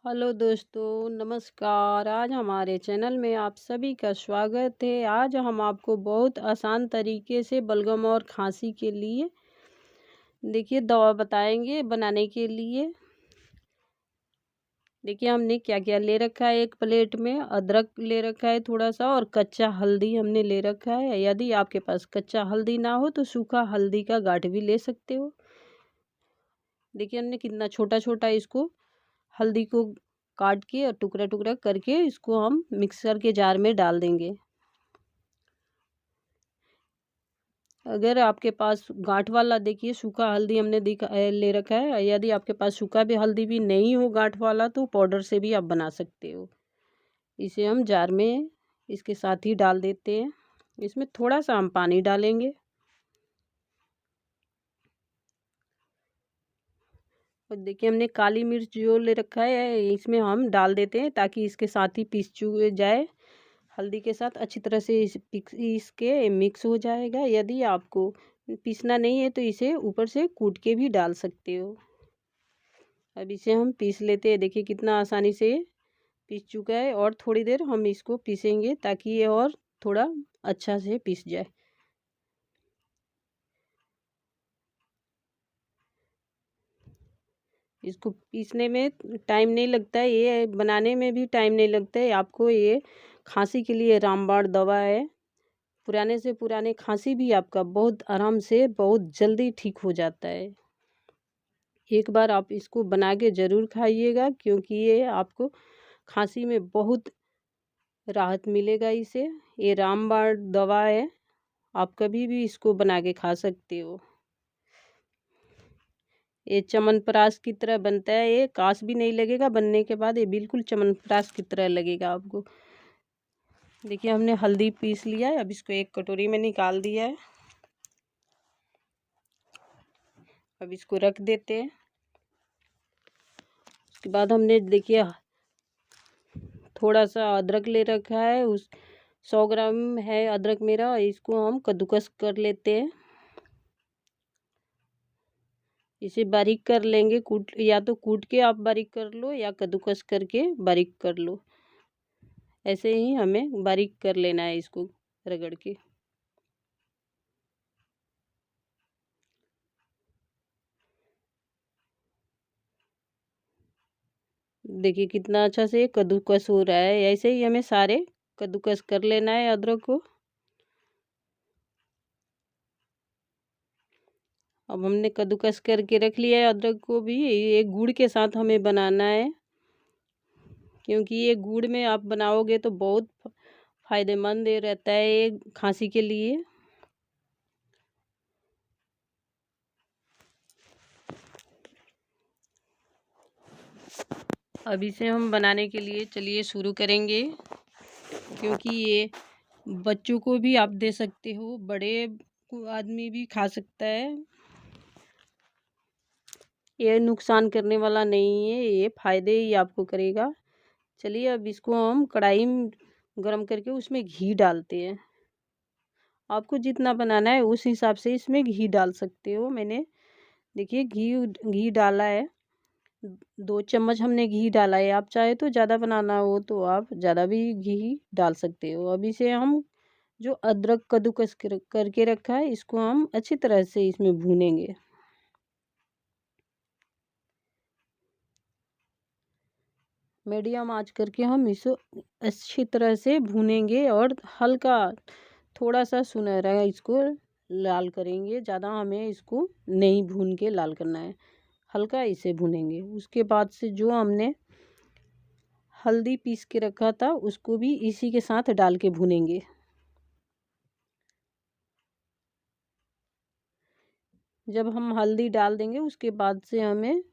Hello दोस्तों, नमस्कार। आज हमारे चैनल में आप सभी का स्वागत है। आज हम आपको बहुत आसान तरीके से बलगम और खांसी के लिए देखिए दवा बताएंगे बनाने के लिए। देखिए हमने क्या क्या ले रखा है। एक प्लेट में अदरक ले रखा है थोड़ा सा, और कच्चा हल्दी हमने ले रखा है। यदि आपके पास कच्चा हल्दी ना हो तो सूखा हल्दी का गांठ भी ले सकते हो। देखिए हमने कितना छोटा छोटा इसको हल्दी को काट के और टुकड़ा टुकड़ा करके इसको हम मिक्सर के जार में डाल देंगे। अगर आपके पास गांठ वाला देखिए सूखा हल्दी हमने ले रखा है। यदि आपके पास सूखा भी हल्दी भी नहीं हो गांठ वाला तो पाउडर से भी आप बना सकते हो। इसे हम जार में इसके साथ ही डाल देते हैं। इसमें थोड़ा सा हम पानी डालेंगे और देखिए हमने काली मिर्च जो ले रखा है इसमें हम डाल देते हैं ताकि इसके साथ ही पीस जाए। हल्दी के साथ अच्छी तरह से इसके मिक्स हो जाएगा। यदि आपको पीसना नहीं है तो इसे ऊपर से कूट के भी डाल सकते हो। अब इसे हम पीस लेते हैं। देखिए कितना आसानी से पीस चुका है, और थोड़ी देर हम इसको पीसेंगे ताकि ये और थोड़ा अच्छा से पीस जाए। इसको पीसने में टाइम नहीं लगता है, ये बनाने में भी टाइम नहीं लगता है आपको। ये खांसी के लिए रामबाण दवा है। पुराने से पुराने खांसी भी आपका बहुत आराम से बहुत जल्दी ठीक हो जाता है। एक बार आप इसको बना के ज़रूर खाइएगा, क्योंकि ये आपको खांसी में बहुत राहत मिलेगा इसे। ये रामबाण दवा है, आप कभी भी इसको बना के खा सकते हो। ये च्यवनप्राश की तरह बनता है। ये कास भी नहीं लगेगा बनने के बाद, ये बिल्कुल च्यवनप्राश की तरह लगेगा आपको। देखिए हमने हल्दी पीस लिया है। अब इसको एक कटोरी में निकाल दिया है। अब इसको रख देते हैं। उसके बाद हमने देखिए थोड़ा सा अदरक ले रखा है। 100 ग्राम है अदरक मेरा। इसको हम कद्दूकस कर लेते हैं। इसे बारीक कर लेंगे। या तो कूट के आप बारीक कर लो या कद्दूकस करके बारीक कर लो। ऐसे ही हमें बारीक कर लेना है इसको रगड़ के। देखिए कितना अच्छा से कद्दूकस हो रहा है। ऐसे ही हमें सारे कद्दूकस कर लेना है अदरक को। अब हमने कद्दूकस करके रख लिया है अदरक को भी। ये गुड़ के साथ हमें बनाना है, क्योंकि ये गुड़ में आप बनाओगे तो बहुत फायदेमंद रहता है ये खांसी के लिए। अब इसे हम बनाने के लिए चलिए शुरू करेंगे, क्योंकि ये बच्चों को भी आप दे सकते हो, बड़े को आदमी भी खा सकता है। ये नुकसान करने वाला नहीं है, ये फायदे ही आपको करेगा। चलिए अब इसको हम कढ़ाई में गरम करके उसमें घी डालते हैं। आपको जितना बनाना है उस हिसाब से इसमें घी डाल सकते हो। मैंने देखिए घी घी डाला है। 2 चम्मच हमने घी डाला है। आप चाहे तो ज़्यादा बनाना हो तो आप ज़्यादा भी घी डाल सकते हो। अब इसे हम जो अदरक कद्दूकस करके रखा है इसको हम अच्छी तरह से इसमें भूनेंगे। मीडियम आंच करके हम इसे अच्छी तरह से भूनेंगे, और हल्का थोड़ा सा सुनहरा इसको लाल करेंगे। ज़्यादा हमें इसको नहीं भून के लाल करना है, हल्का इसे भूनेंगे। उसके बाद से जो हमने हल्दी पीस के रखा था उसको भी इसी के साथ डाल के भूनेंगे। जब हम हल्दी डाल देंगे उसके बाद से हमें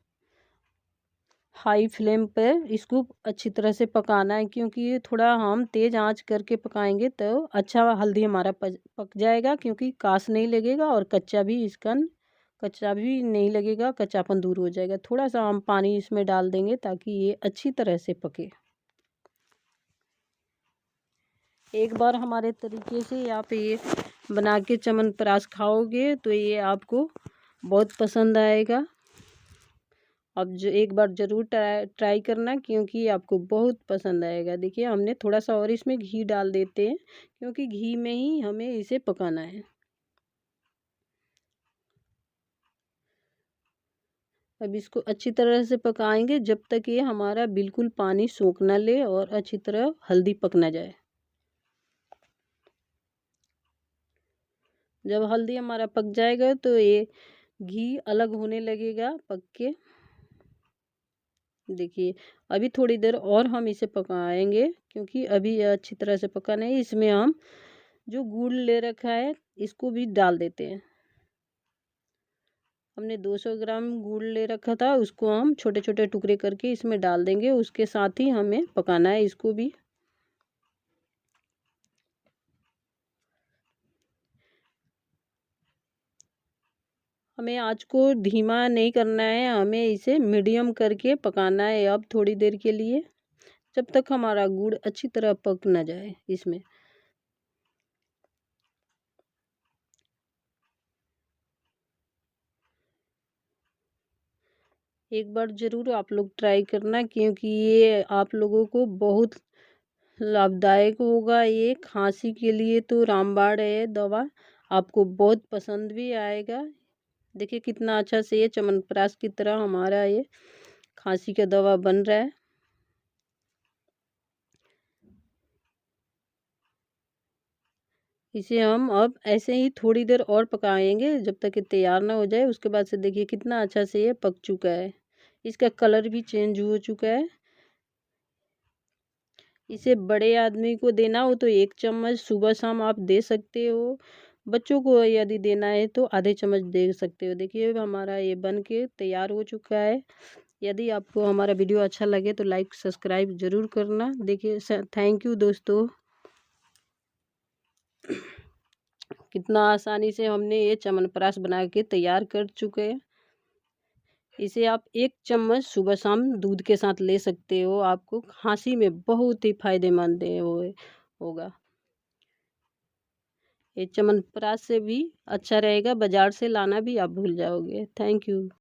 हाई फ्लेम पर इसको अच्छी तरह से पकाना है, क्योंकि ये थोड़ा हम तेज़ आंच करके पकाएंगे तो अच्छा हल्दी हमारा पक जाएगा, क्योंकि कास नहीं लगेगा और कच्चा भी नहीं लगेगा, कच्चापन दूर हो जाएगा। थोड़ा सा हम पानी इसमें डाल देंगे ताकि ये अच्छी तरह से पके। एक बार हमारे तरीके से आप ये बना के च्यवनप्राश खाओगे तो ये आपको बहुत पसंद आएगा। आप जो एक बार ज़रूर ट्राई करना, क्योंकि आपको बहुत पसंद आएगा। देखिए हमने थोड़ा सा और इसमें घी डाल देते हैं, क्योंकि घी में ही हमें इसे पकाना है। अब इसको अच्छी तरह से पकाएंगे जब तक ये हमारा बिल्कुल पानी सोख ना ले और अच्छी तरह हल्दी पक ना जाए। जब हल्दी हमारा पक जाएगा तो ये घी अलग होने लगेगा पक के। देखिए अभी थोड़ी देर और हम इसे पकाएंगे, क्योंकि अभी यह अच्छी तरह से पका नहीं। इसमें हम जो गुड़ ले रखा है इसको भी डाल देते हैं। हमने 200 ग्राम गुड़ ले रखा था, उसको हम छोटे छोटे टुकड़े करके इसमें डाल देंगे। उसके साथ ही हमें पकाना है इसको भी। हमें आँच को धीमा नहीं करना है, हमें इसे मीडियम करके पकाना है अब थोड़ी देर के लिए, जब तक हमारा गुड़ अच्छी तरह पक ना जाए इसमें। एक बार ज़रूर आप लोग ट्राई करना, क्योंकि ये आप लोगों को बहुत लाभदायक होगा। ये खांसी के लिए तो रामबाण है दवा, आपको बहुत पसंद भी आएगा। देखिए कितना अच्छा से ये च्यवनप्राश की तरह हमारा ये खांसी का दवा बन रहा है। इसे हम अब ऐसे ही थोड़ी देर और पकाएंगे जब तक ये तैयार ना हो जाए। उसके बाद से देखिए कितना अच्छा से ये पक चुका है, इसका कलर भी चेंज हो चुका है। इसे बड़े आदमी को देना हो तो 1 चम्मच सुबह शाम आप दे सकते हो। बच्चों को यदि देना है तो आधे चम्मच दे सकते हो। देखिए हमारा ये बन के तैयार हो चुका है। यदि आपको हमारा वीडियो अच्छा लगे तो लाइक सब्सक्राइब ज़रूर करना। देखिए थैंक यू दोस्तों। कितना आसानी से हमने ये च्यवनप्राश बना के तैयार कर चुके हैं। इसे आप 1 चम्मच सुबह शाम दूध के साथ ले सकते हो, आपको खांसी में बहुत ही फायदेमंद होगा। ये च्यवनप्राश से भी अच्छा रहेगा, बाजार से लाना भी आप भूल जाओगे। Thank you.